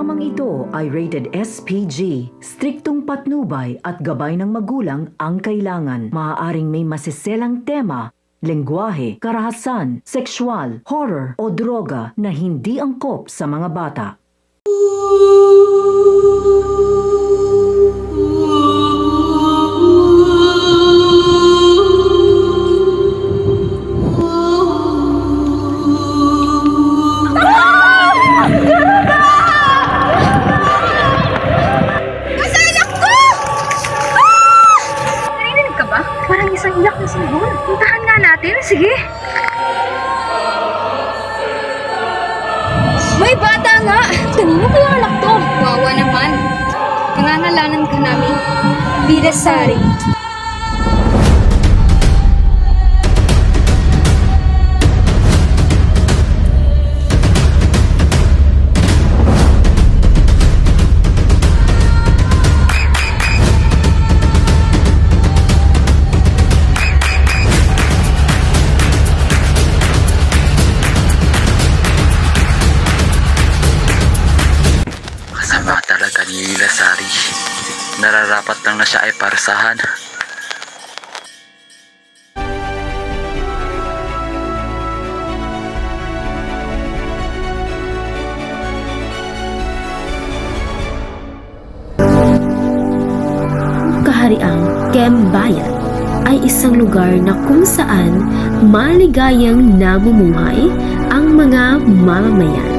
Programang ito ay rated SPG. Striktong patnubay at gabay ng magulang ang kailangan. Maaaring may masiselang tema, lengguwahe, karahasan, sexual, horror o droga na hindi angkop sa mga bata. Puntahan nga natin, sige. May bata nga! Kanino kaya anak to? Wawa naman. Pangangalanan ka namin. Bidasari. Masama talaga ni Lila Sari. Nararapat lang na siya ay parusahan. Kahariang Kembayan ay isang lugar na kung saan maligayang namumuhay ang mga mamamayan.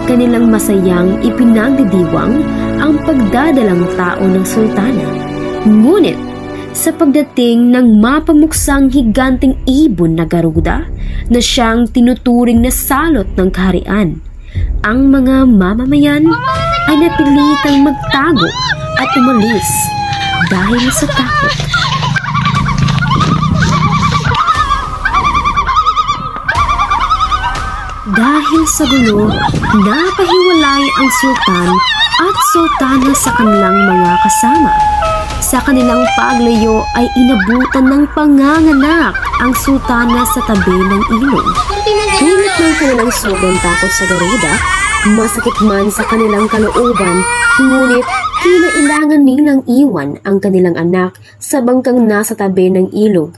Kanilang masayang ipinagdidiwang ang pagdadalang tao ng sultana. Ngunit, sa pagdating ng mapamuksang higanting ibon na Garuda na siyang tinuturing na salot ng kaharian, ang mga mamamayan ay napilitang magtago at umalis dahil sa takot. Dahil sa gulo, napahiwalay ang sultan at sultana sa kanilang mga kasama. Sa kanilang paglayo ay inabutan ng panganganak ang sultana sa tabi ng ilog. Ngunit ng kanilang sobrang takot sa Garuda, masakit man sa kanilang kalooban, ngunit kinailangan nilang iwan ang kanilang anak sa bangkang nasa tabi ng ilog.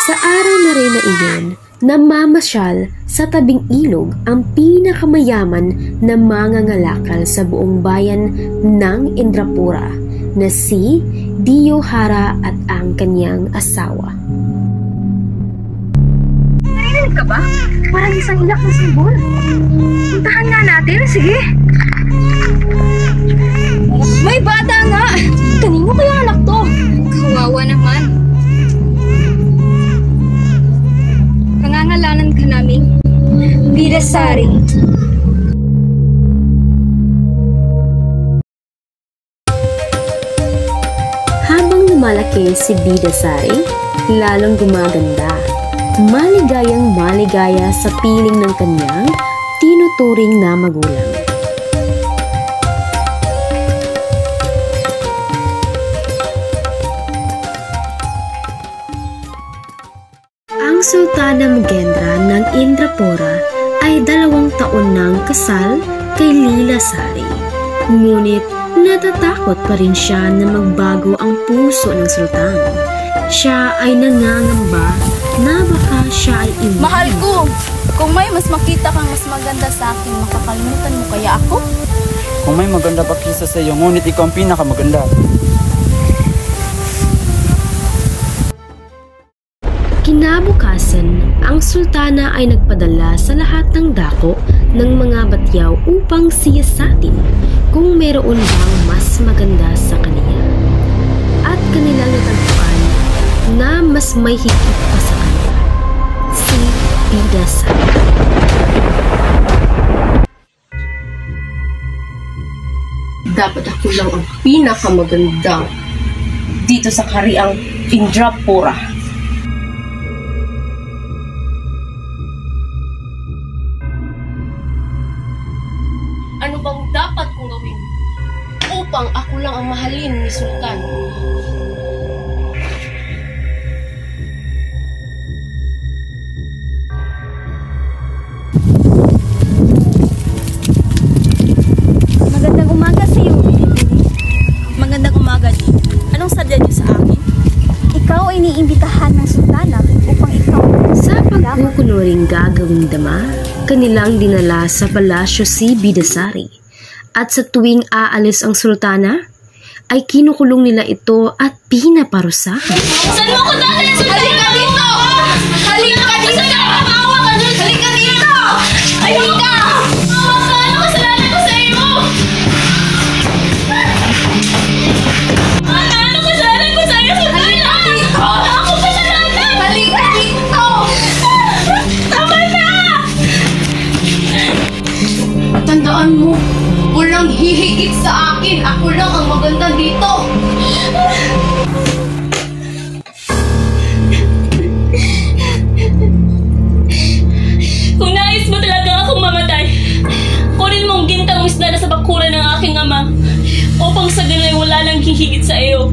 Sa araw na rin na iyon, namamasyal sa tabing ilog ang pinakamayaman na mangangalakal sa buong bayan ng Indrapura na si Diyohara at ang kanyang asawa. Narinig ka ba? Parang isang ilak na simbol. Puntahan nga natin, sige. May bata nga! Kanino kaya anak to? Kawawa naman. Pangangalanan ka namin. Bidasari. Habang lumalaki si Bidasari, lalong gumaganda. Maligayang maligaya sa piling ng kanyang tinuturing na magulang. Ang Sultana Mugendra ng Indrapura ay 2 taon nang kasal kay Lila Sari. Ngunit natatakot pa rin siya na magbago ang puso ng sultan. Siya ay nangangamba na baka siya ay iwan. Mahal ko! Kung may mas makita kang mas maganda sa akin, makakalimutan mo kaya ako? Kung may maganda pa kisa sa iyo, ngunit ikaw ang pinakamaganda. Kinabukasan, ang sultana ay nagpadala sa lahat ng dako ng mga batyaw upang siyasatin kung meron bang mas maganda sa kaniya. At kanilang natagpuan na mas may higit pa sa kanya, si Bidasari. Dapat ako lang ang pinakamaganda dito sa kahariang Indrapura. Ano bang dapat kong gawin upang ako lang ang mahalin ni Sultan? Magandang ano ring gagawing dama, kanilang dinala sa palasyo si Bidasari. At sa tuwing aalis ang sultana, ay kinukulong nila ito at pinaparusahan. Saan mo ko dati? Halika dito! Halika dito! Maawa ka dun! Halika dito! Halika! Maawa ka! Ano kasalanan ko sa iyo? Ano kasalanan ko sa iyo? Halika dito! Ako kasalanan! Halika dito! Tama na! Tandaan mo, walang hihigit sa akin. Ako lang ang maganda dito. Kung nais mo talaga akong mamatay, kunin mong gintang isda na sa bakuran ng aking ama upang sa ganun ay wala nang hihigit sa iyo.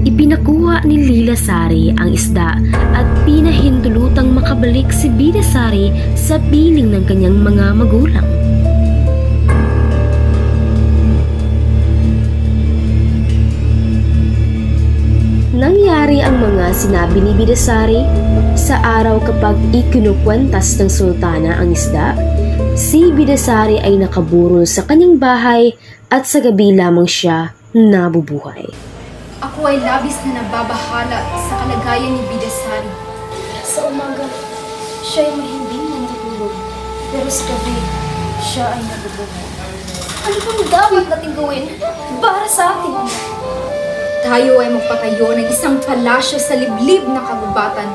Ipinakuha ni Lilasari ang isda at pinahintulutang makabalik si Bidasari sa piling ng kanyang mga magulang. Nangyari ang mga sinabi ni Bidasari sa araw kapag ikinukwentas ng sultana ang isda. Si Bidasari ay nakaburol sa kanyang bahay at sa gabi lamang siya nabubuhay. Ako ay labis na nababahala sa kalagayan ni Bidasari. Sa umaga, siya ay mahimbing na natutulog. Pero sa gabi, siya ay nabubuhay. Ano bang dapat natin gawin para sa atin? Tayo ay magpatayo ng isang palasyo sa liblib na kagubatan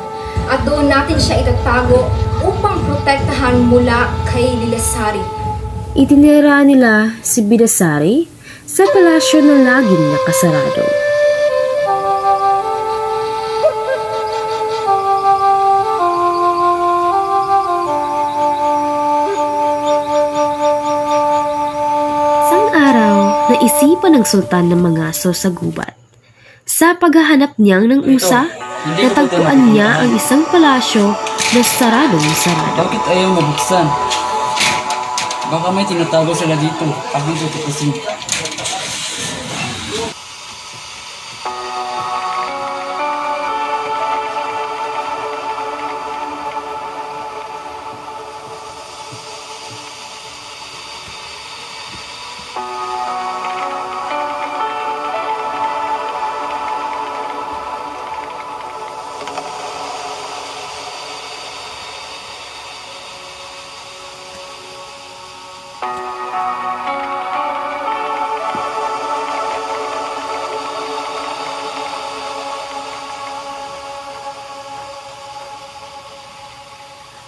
at doon natin siya itatago upang protektahan mula kay Lilasari. Itinira nila si Bidasari sa palasyo na laging nakasarado. Sang araw, naisipan ng sultan ng mga aso sa gubat. Sa paghahanap niyang ng usa, natagpuan niya ang isang palasyo na saradong sarado. Bakit ayaw mabuksan? Baka may tinatago sila dito. Aking tutupusin.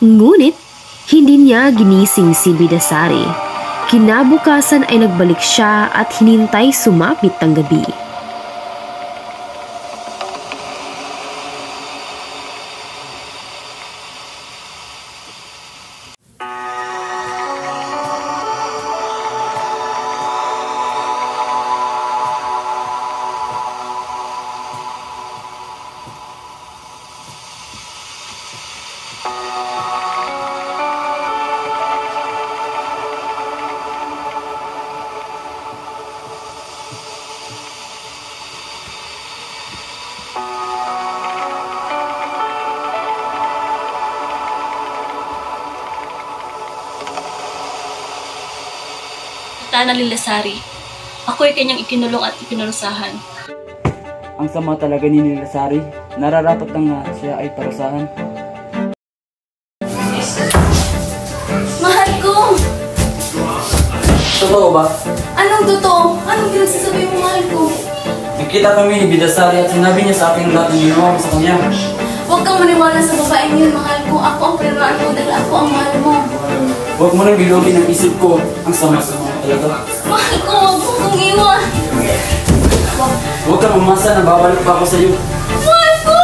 Ngunit, hindi niya ginising si Bidasari. Kinabukasan ay nagbalik siya at hinintay sumapit ang gabi. Tana Lilasari, ako ay kanyang ikinulong at ipinarusahan. Ang sama talaga ni Lilasari. Nararapat lang na siya ay parusahan. Mahal ko! Totoo ba? Anong totoo? Anong pinagsasabi mo, mahal ko? Nakita kami ni Bidasari at sinabi niya sa akin lahat ng ginawa ko sa kanya. Huwag kang maniwala sa babaeng yun, mahal ko. Ako ang pinaraan mo dahil ako ang mahal mo. Huwag mo nang bilogin ang isip ko. Ang sama-sama talaga. Mahal ko, huwag mo kong iwan. Huwag kang umasa na babalik pa ako sa iyo. Mahal ko!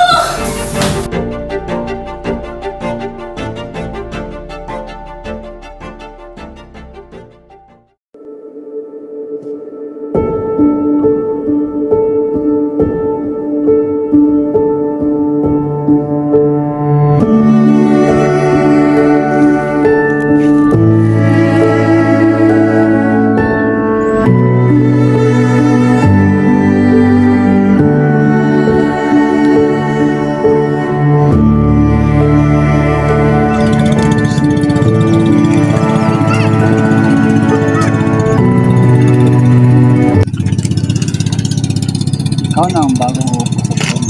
Ikaw na ang bagong upo sa buwan.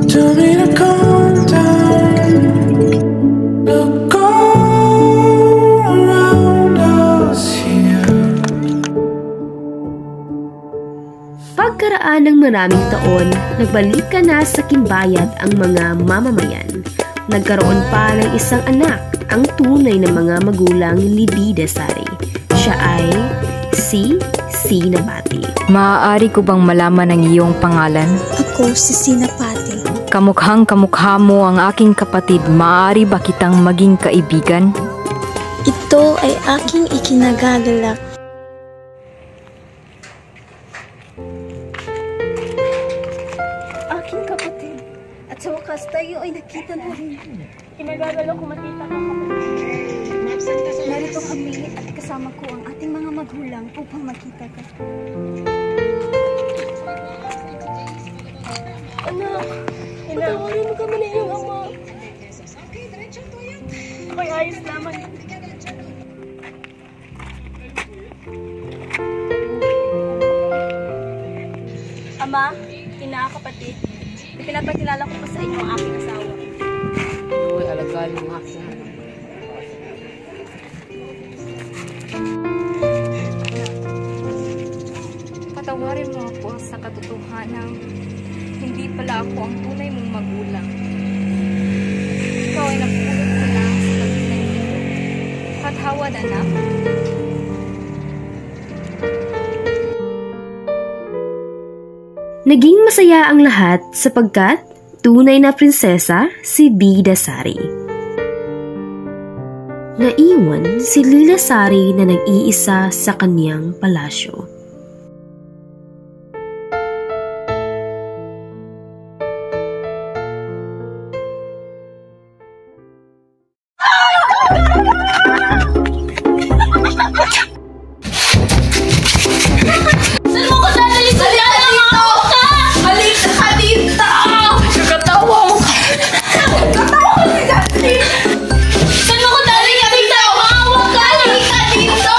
Tell me to calm down. Look all around us here. Pagkaraan ng maraming taon, nagbalik ka na sa Kimbayat ang mga mamamayan. Nagkaroon pa ng isang anak, ang tunay na mga magulang ni Bida Sari. Siya ay si Sinapati. Maaari ko bang malaman ang iyong pangalan? Ako si Sinapati. Kamukhang kamukha mo ang aking kapatid. Maaari ba kitang maging kaibigan? Ito ay aking ikinagagalak. Aking kapatid. At sa wakas tayo ay nakita na rin. Kinagagalaw ko makita ka kapatid. Narito kami at kasama ko ang ating mga magulang upang makita ka. Anak, patawarin mo kami na iyong ama. Ako'y ayos naman. Ama, ina, kapatid, ipinapakilala ko pa sa inyo ang aking asawa. Uy, alagaan mo ako. Patawarin mo ako sa katotohanan. Hindi pala ako ang tunay mong magulang. Ikaw ay napulot ko lang sa pagkinay nito. Patawad, anak. Naging masaya ang lahat sapagkat tunay na prinsesa si Bida Sari. Naiwan si Lila Sari na nag-iisa sa kaniyang palasyo. Saan mo ko dadali sa dito? Halika ka dito! Katawa mo ka! Katawa ko si Daddy! Saan mo ko dadali ka dito? Maawa ka! Halika dito!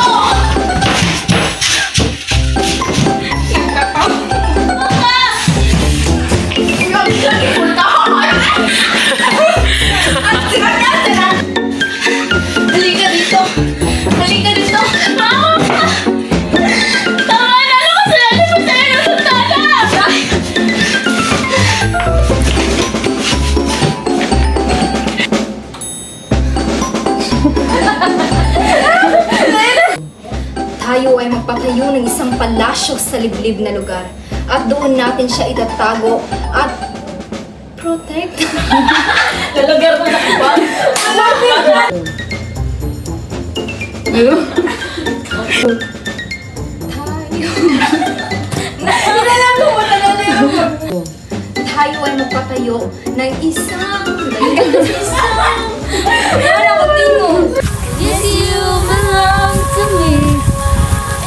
Halika dito! Halika dito! Maawa ka! Tama na! Ano kasalanan mo sa'yo ng sultana? Tayo ay magpatayo ng isang palasyo sa liblib na lugar. At doon natin siya itatago at protect. Nalagar mo na ba? Tayo ay magpatayo ng isang Yes, you belong to me.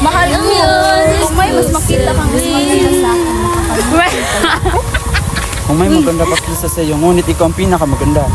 Mahal mo, kung may mas makita kang mas maganda sa akin, Kung may maganda pa sa iyo, ngunit ikaw ang pinakamaganda.